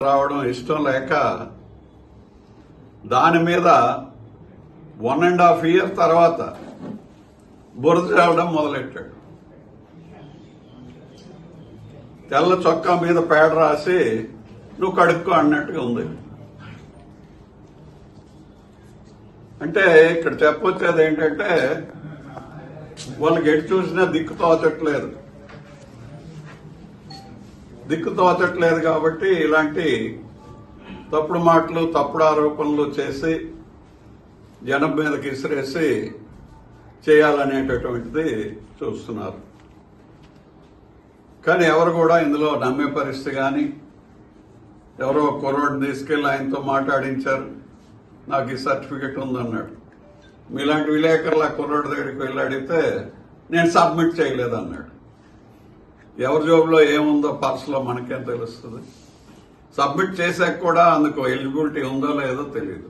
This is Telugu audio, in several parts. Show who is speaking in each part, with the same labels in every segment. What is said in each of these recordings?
Speaker 1: రావడం ఇష్టం లేక దాని మీద 1.5 years తర్వాత బురద చల్లడం మొదలెట్టాడు. తెల్ల చొక్కా మీద పేడ రాసి నువ్వు కడుక్కో అన్నట్టుగా ఉంది. అంటే ఇక్కడ చెప్పొచ్చేది ఏంటంటే వాళ్ళకి ఎటు చూసినా దిక్కు తోచట్లేదు కాబట్టి ఇలాంటి తప్పుడు మాటలు తప్పుడు ఆరోపణలు చేసి జనం మీదకి ఇసిరేసి చేయాలనేటటువంటిది చూస్తున్నారు. కానీ ఎవరు కూడా ఇందులో నమ్మే పరిస్థితి కానీ, ఎవరో కుర్రోడిని తీసుకెళ్లి ఆయనతో మాట్లాడించారు, నాకు ఈ సర్టిఫికెట్ ఉందన్నాడు. మీలాంటి విలేకరులు ఆ కుర్రోడి దగ్గరికి వెళ్ళి అడిగితే నేను సబ్మిట్ చేయలేదన్నాడు. ఎవరి జోబులో ఏముందో పర్సులో మనకేం తెలుస్తుంది? సబ్మిట్ చేశాక కూడా అందుకు ఎలిజిబిలిటీ ఉందో లేదో తెలియదు.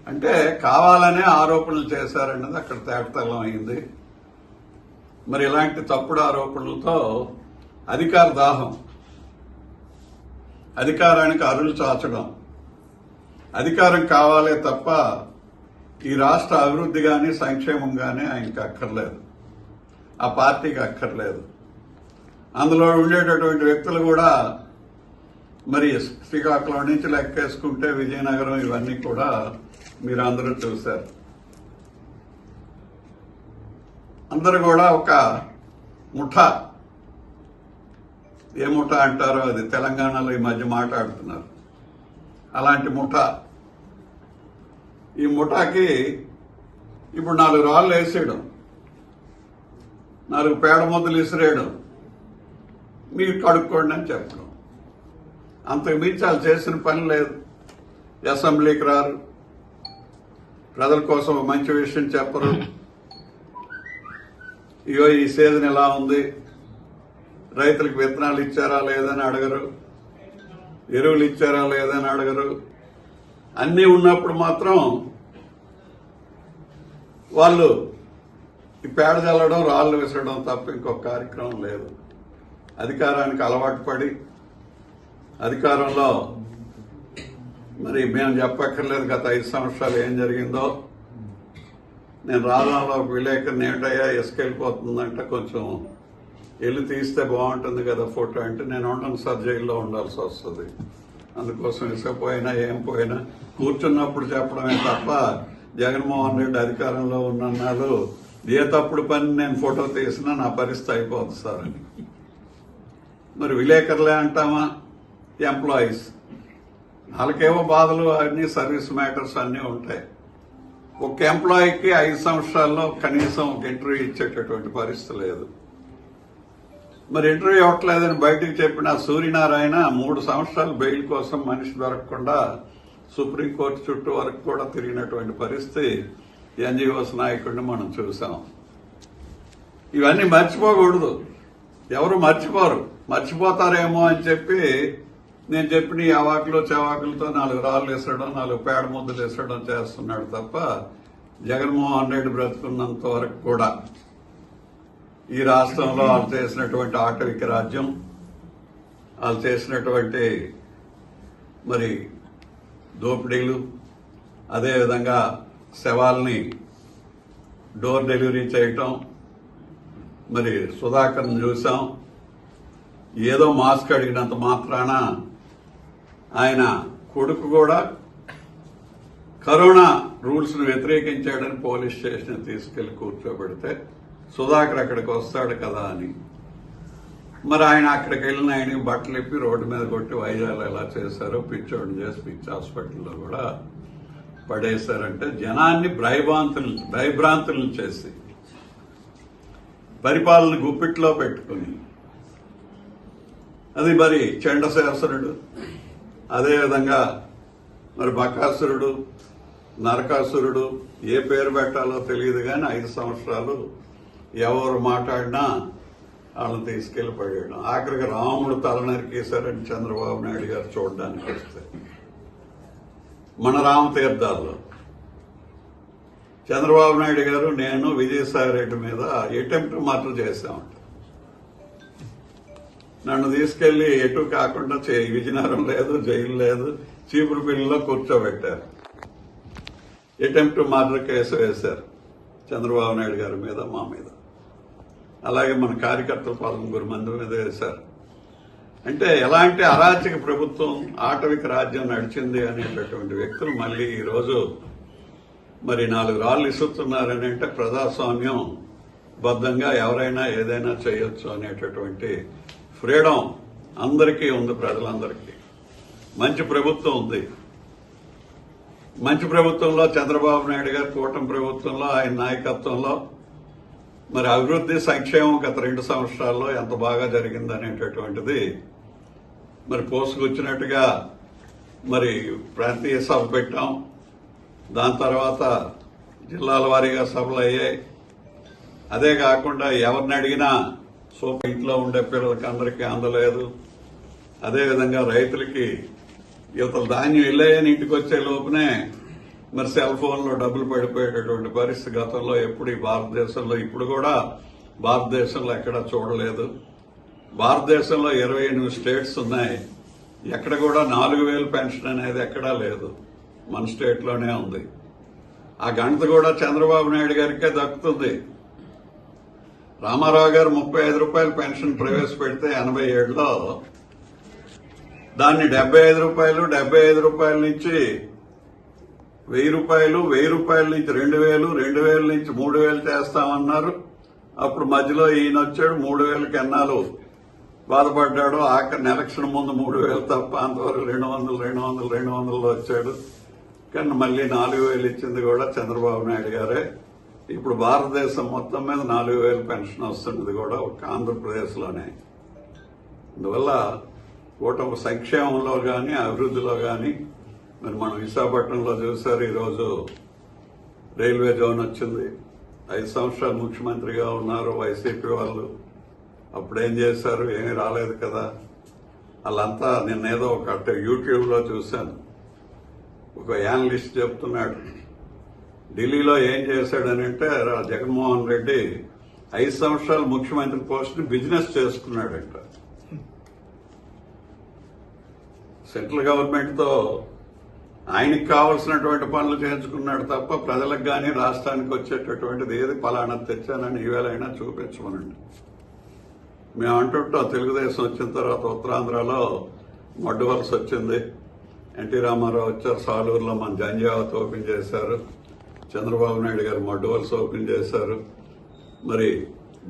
Speaker 1: అంటే కావాలనే ఆరోపణలు చేశారన్నది అక్కడ తేటతెల్లం అయింది. మరి ఇలాంటి తప్పుడు ఆరోపణలతో అధికార దాహం, అధికారానికి అరులు చాచడం, అధికారం కావాలే తప్ప ఈ రాష్ట్ర అభివృద్ధి కానీ సంక్షేమం కానీ ఆయనకి అక్కర్లేదు, ఆ పార్టీకి అక్కర్లేదు. అందులో ఉండేటటువంటి వ్యక్తులు కూడా మరి శ్రీకాకుళం నుంచి లెక్కేసుకుంటే విజయనగరం ఇవన్నీ కూడా మీరు అందరూ చూశారు. అందరూ కూడా ఒక ముఠా, ఏ ముఠా అంటారో అది తెలంగాణలో ఈ మధ్య మాట్లాడుతున్నారు. అలాంటి ముఠా, ఈ ముఠాకి ఇప్పుడు 4 రాళ్ళు వేసేయడం, 4 పేడ ముద్దలు విసిరేయడం, మీరు కడుక్కోండి అని చెప్పడం, అంతకు మించి వాళ్ళు చేసిన పని లేదు. అసెంబ్లీకి రారు, ప్రజల కోసం మంచి విషయం చెప్పరు. ఇయో ఈ సీజన్ ఎలా ఉంది, రైతులకు విత్తనాలు ఇచ్చారా లేదని అడగరు, ఎరువులు ఇచ్చారా లేదని అడగరు. అన్నీ ఉన్నప్పుడు మాత్రం వాళ్ళు ఈ పేడ చల్లడం, రాళ్లు విసరడం తప్ప ఇంకొక కార్యక్రమం లేదు. అధికారానికి అలవాటు పడి అధికారంలో మరి మేము చెప్పక్కర్లేదు గత 5 సంవత్సరాలు ఏం జరిగిందో. నేను రాజంలో విలేకరుని ఏంటయ్యా ఇసుకెళ్ళిపోతుందంటే కొంచెం వెళ్ళి తీస్తే బాగుంటుంది కదా ఫోటో అంటే, నేను ఉండను సార్, జైల్లో ఉండాల్సి వస్తుంది, అందుకోసం ఇసుకపోయినా ఏం పోయినా కూర్చున్నప్పుడు చెప్పడమే తప్ప జగన్మోహన్ రెడ్డి అధికారంలో ఉన్నన్నాళ్ళు ఏ తప్పుడు పని నేను ఫోటో తీసినా నా పరిస్థితి అయిపోతుంది సార్ అని. మరి విలేకరులే అంటామా, ఎంప్లాయీస్, వాళ్ళకేవో బాధలు, అన్ని సర్వీస్ మ్యాటర్స్ అన్నీ ఉంటాయి. ఒక ఎంప్లాయీకి 5 సంవత్సరాల్లో కనీసం ఒక ఇంటర్వ్యూ ఇచ్చేటటువంటి పరిస్థితి లేదు. మరి ఇంటర్వ్యూ ఇవ్వట్లేదని బయటికి చెప్పిన సూర్యనారాయణ 3 సంవత్సరాలు బెయిల్ కోసం మనిషి దొరకకుండా సుప్రీంకోర్టు చుట్టూ వరకు కూడా తిరిగినటువంటి పరిస్థితి ఎన్జీఓస్ నాయకుడిని మనం చూసాం. ఇవన్నీ మర్చిపోకూడదు, ఎవరు మర్చిపోతారేమో అని చెప్పి నేను చెప్పిన ఈ అవాకులు చెవాకులతో 4 రాళ్లు వేసడం, 4 పేడ ముద్దలు వేసడం చేస్తున్నాడు తప్ప జగన్మోహన్ రెడ్డి బ్రతుకున్నంత వరకు కూడా ఈ రాష్ట్రంలో వాళ్ళు చేసినటువంటి ఆటవిక రాజ్యం, వాళ్ళు చేసినటువంటి మరి దోపిడీలు, అదేవిధంగా శవాల్ని డోర్ డెలివరీ చేయటం, మరి సుధాకర్ని చూసాం, ఏదో మాస్క్ అడిగినంత మాత్రాన ఆయన కొడుకు కూడా కరోనా రూల్స్ ను వ్యతిరేకించాడని పోలీస్ స్టేషన్ తీసుకెళ్లి కూర్చోబెడితే సుధాకర్ అక్కడికి వస్తాడు కదా అని, మరి ఆయన అక్కడికి వెళ్ళిన ఆయనకి బట్టలు ఇప్పి రోడ్డు మీద కొట్టి వైజాగ్లో ఎలా చేశారో పిచ్చోడిని చేసి పిచ్చి హాస్పిటల్లో కూడా పడేశారంటే జనాన్ని భయభ్రాంతులను చేసి పరిపాలన గుప్పిట్లో పెట్టుకుని, అది మరి చండశాసురుడు, అదేవిధంగా మరి బకాసురుడు, నరకాసురుడు, ఏ పేరు పెట్టాలో తెలియదు కానీ 5 సంవత్సరాలు ఎవరు మాట్లాడినా వాళ్ళని తీసుకెళ్లి పడేయడం. ఆఖరికి రాముడు తల నరికేశారని చంద్రబాబు నాయుడు గారు చూడడానికి వస్తే మన రామతీర్థాల్లో చంద్రబాబు నాయుడు గారు, నేను, విజయసాయి రెడ్డి మీద అటెంప్ట్ మర్డర్ చేశామంట. నన్ను తీసుకెళ్లి ఎటు కాకుండా విజయనగరం లేదు, జైలు లేదు, చీపురుపల్లిలో కూర్చోబెట్టారు. అటెంప్ట్ మర్డర్ కేసు వేశారు చంద్రబాబు నాయుడు గారి మీద, మా మీద. అలాగే మన కార్యకర్తలు 13 మంది మీద వేశారు. అంటే ఎలాంటి అరాచక ప్రభుత్వం, ఆటవిక రాజ్యం నడిచింది అనేటటువంటి వ్యక్తులు మళ్ళీ ఈరోజు మరి 4 రాళ్లు ఇస్తున్నారని అంటే ప్రజాస్వామ్యం బద్ధంగా ఎవరైనా ఏదైనా చేయొచ్చు అనేటటువంటి ఫ్రీడమ్ అందరికీ ఉంది, ప్రజలందరికీ. మంచి ప్రభుత్వం ఉంది. మంచి ప్రభుత్వంలో చంద్రబాబు నాయుడు గారి కూటమి ప్రభుత్వంలో ఆయన నాయకత్వంలో మరి అభివృద్ధి సంక్షేమం గత 2 సంవత్సరాల్లో ఎంత బాగా జరిగింది అనేటటువంటిది మరి పోసుకొచ్చినట్టుగా మరి ప్రాంతీయ సభ పెట్టాం. దాని తర్వాత జిల్లాల వారీగా సభలు అయ్యాయి. అదే కాకుండా ఎవరిని అడిగినా ఇంట్లో ఉండే పిల్లలకి అందరికీ అందలేదు. అదేవిధంగా రైతులకి యువతల ధాన్యం ఇళ్ళని ఇంటికి వచ్చే లోపునే మరి సెల్ ఫోన్లో డబ్బులు పడిపోయేటటువంటి పరిస్థితి గతంలో ఎప్పుడు ఈ భారతదేశంలో, ఇప్పుడు కూడా భారతదేశంలో ఎక్కడా చూడలేదు. భారతదేశంలో 28 స్టేట్స్ ఉన్నాయి. ఎక్కడ కూడా 4,000 పెన్షన్ అనేది ఎక్కడా లేదు. మన స్టేట్ లోనే ఉంది. ఆ గణిత కూడా చంద్రబాబు నాయుడు గారికే దక్కుతుంది. రామారావు గారు 35 రూపాయలు పెన్షన్ ప్రవేశపెడితే 87లో దాన్ని 75 రూపాయలు, 75 రూపాయల నుంచి 1000 రూపాయలు, 1000 రూపాయల నుంచి 2000, 2000 నుంచి 3000 చేస్తామన్నారు. అప్పుడు మధ్యలో ఈయన వచ్చాడు, 3000కి ఎన్నాళ్ళు బాధపడ్డాడు. ఆఖరి ఎలక్షన్ ముందు 3000 తప్ప అంతవరకు 200, 200, 200లో వచ్చాడు. కానీ మళ్ళీ 4000 ఇచ్చింది కూడా చంద్రబాబు నాయుడు గారే. ఇప్పుడు భారతదేశం మొత్తం మీద 4000 పెన్షన్ వస్తున్నది కూడా ఒక ఆంధ్రప్రదేశ్లోనే. అందువల్ల కూటమి సంక్షేమంలో కానీ అభివృద్ధిలో కానీ మరి మనం విశాఖపట్నంలో చూశారు. ఈరోజు రైల్వే జోన్ వచ్చింది. 5 సంవత్సరాలు ముఖ్యమంత్రిగా ఉన్నారు వైసీపీ వాళ్ళు. అప్పుడేం చేశారు? ఏమీ రాలేదు కదా. వాళ్ళంతా నిన్నేదో ఒక యూట్యూబ్లో చూశాను, ఒక యానలిస్ట్ చెప్తున్నాడు ఢిల్లీలో ఏం చేశాడని అంటే జగన్మోహన్ రెడ్డి 5 సంవత్సరాలు ముఖ్యమంత్రి పోస్ట్ని బిజినెస్ చేసుకున్నాడంట. సెంట్రల్ గవర్నమెంట్ తో ఆయనకి కావాల్సినటువంటి పనులు చేయించుకున్నాడు తప్ప ప్రజలకు కానీ రాష్ట్రానికి వచ్చేటటువంటిది ఏది పలానా తెచ్చానని ఈవేళైనా చూపించమనండి. మేము అంటుంటాం, తెలుగుదేశం వచ్చిన తర్వాత ఉత్తరాంధ్రలో మడ్డు వలస వచ్చింది. ఎన్టీ రామారావు వచ్చారు, సాలూరులో మన జంజావత్ ఓపెన్ చేశారు. చంద్రబాబు నాయుడు గారు మడ్డు వలస ఓపెన్ చేశారు. మరి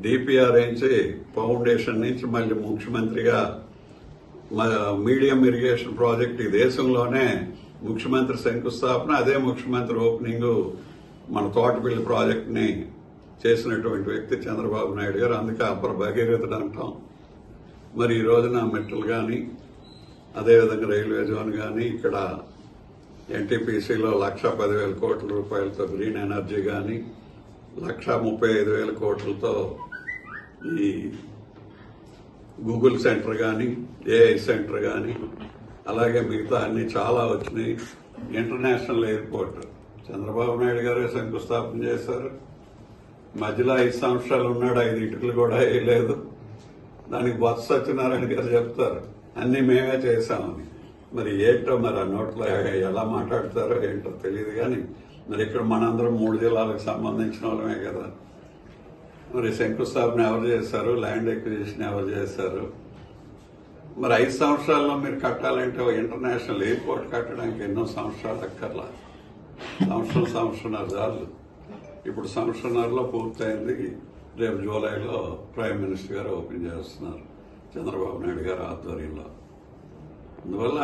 Speaker 1: డిపిఆర్ నుంచి ఫౌండేషన్ నుంచి మళ్ళీ ముఖ్యమంత్రిగా మీడియం ఇరిగేషన్ ప్రాజెక్ట్ ఈ దేశంలోనే ముఖ్యమంత్రి శంకుస్థాపన, అదే ముఖ్యమంత్రి ఓపెనింగ్ మన తోటపల్లి ప్రాజెక్ట్ ని చేసినటువంటి వ్యక్తి చంద్రబాబు నాయుడు గారు. అందుకే అప్పర్ భగీరథుడు అంటాం. మరి ఈ రోజున మెట్రల్ కానీ అదేవిధంగా రైల్వే జోన్ కానీ ఇక్కడ ఎన్టీపీసీలో 1,10,000 కోట్ల రూపాయలతో గ్రీన్ ఎనర్జీ కానీ 1,35,000 కోట్లతో ఈ గూగుల్ సెంటర్ కానీ ఏఐ సెంటర్ కానీ అలాగే మిగతా అన్ని చాలా వచ్చినాయి. ఇంటర్నేషనల్ ఎయిర్పోర్ట్ చంద్రబాబు నాయుడు గారే శంకుస్థాపన చేశారు. మధ్యలో 5 సంవత్సరాలు ఉన్నాడు, 5 ఇటుకలు కూడా వేయలేదు. దానికి బొత్స సత్యనారాయణ గారు చెప్తారు అన్ని మేమే చేశామని. మరి ఏంటో మరి ఆ నోట్లో ఎలా మాట్లాడతారో ఏంటో తెలియదు. కానీ మరి ఇక్కడ మనందరం 3 జిల్లాలకు సంబంధించిన వాళ్ళమే కదా. మరి శంకుస్థాపన ఎవరు చేశారు, ల్యాండ్ ఎక్విజిషన్ ఎవరు చేశారు? మరి 5 సంవత్సరాల్లో మీరు కట్టాలంటే ఇంటర్నేషనల్ ఎయిర్పోర్ట్ కట్టడానికి ఎన్నో సంవత్సరాలు అక్కర్లా. సంవత్సరంన్నర చాలు. ఇప్పుడు సంవత్సరంన్నరలో పూర్తయింది. రేపు జూలైలో ప్రైమ్ మినిస్టర్ గారు ఓపెన్ చేస్తున్నారు చంద్రబాబు నాయుడు గారి ఆధ్వర్యంలో. అందువల్ల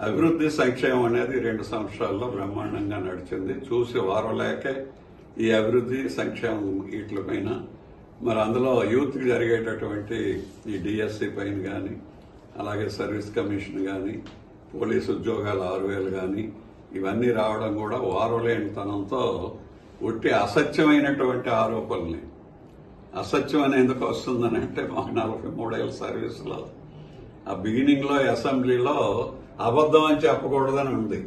Speaker 1: అభివృద్ధి సంక్షేమం అనేది 2 సంవత్సరాల్లో బ్రహ్మాండంగా నడిచింది. చూసి వారలేకే ఈ అభివృద్ధి సంక్షేమం వీటి పైన మరి అందులో యూత్కి జరిగేటటువంటి ఈ డిఎస్సి పైన కానీ అలాగే సర్వీస్ కమిషన్ కానీ పోలీసు ఉద్యోగాలు 6,000 కానీ ఇవన్నీ రావడం కూడా వారలేనితనంతో ఒట్టి అసత్యమైనటువంటి ఆరోపణల్ని. అసత్యం అని ఎందుకు వస్తుందని అంటే మాకు 43 ఏళ్ళ సర్వీసులో ఆ బిగినింగ్ లో అసెంబ్లీలో అబద్ధం అని చెప్పకూడదని ఉంది.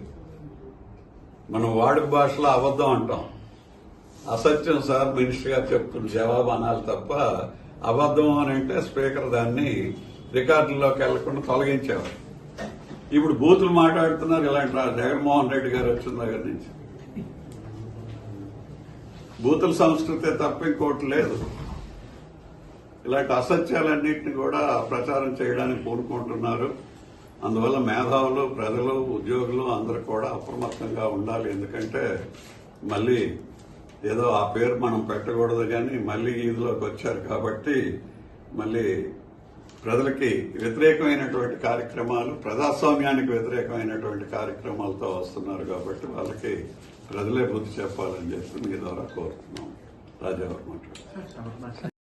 Speaker 1: మనం వాడుక భాషలో అబద్ధం అంటాం. అసత్యం సార్ మినిస్టర్ గారు చెప్తున్న జవాబు అనాలి తప్ప అబద్ధం అని అంటే స్పీకర్ దాన్ని రికార్డుల్లోకి వెళ్లకుండా తొలగించేవారు. ఇప్పుడు బూతులు మాట్లాడుతున్నారు ఇలాంటి జగన్మోహన్ రెడ్డి గారు వచ్చిన దగ్గర నుంచి. బూతుల సంస్కృతి తప్ప ఇంకోటి లేదు. ఇలాంటి అసత్యాలన్నింటినీ కూడా ప్రచారం చేయడానికి పూనుకుంటున్నారు. అందువల్ల మేధావులు, ప్రజలు, ఉద్యోగులు అందరూ కూడా అప్రమత్తంగా ఉండాలి. ఎందుకంటే మళ్ళీ ఏదో ఆ పేరు మనం పెట్టకూడదు కానీ మళ్ళీ ఈదులోకి వచ్చారు కాబట్టి మళ్ళీ ప్రజలకి వ్యతిరేకమైనటువంటి కార్యక్రమాలు, ప్రజాస్వామ్యానికి వ్యతిరేకమైనటువంటి కార్యక్రమాలతో వస్తున్నారు కాబట్టి వాళ్ళకి ప్రజలే బుద్ధి చెప్పాలని చెప్పి మీ ద్వారా కోరుతున్నాం. రాజావారు మాట్లాడారు.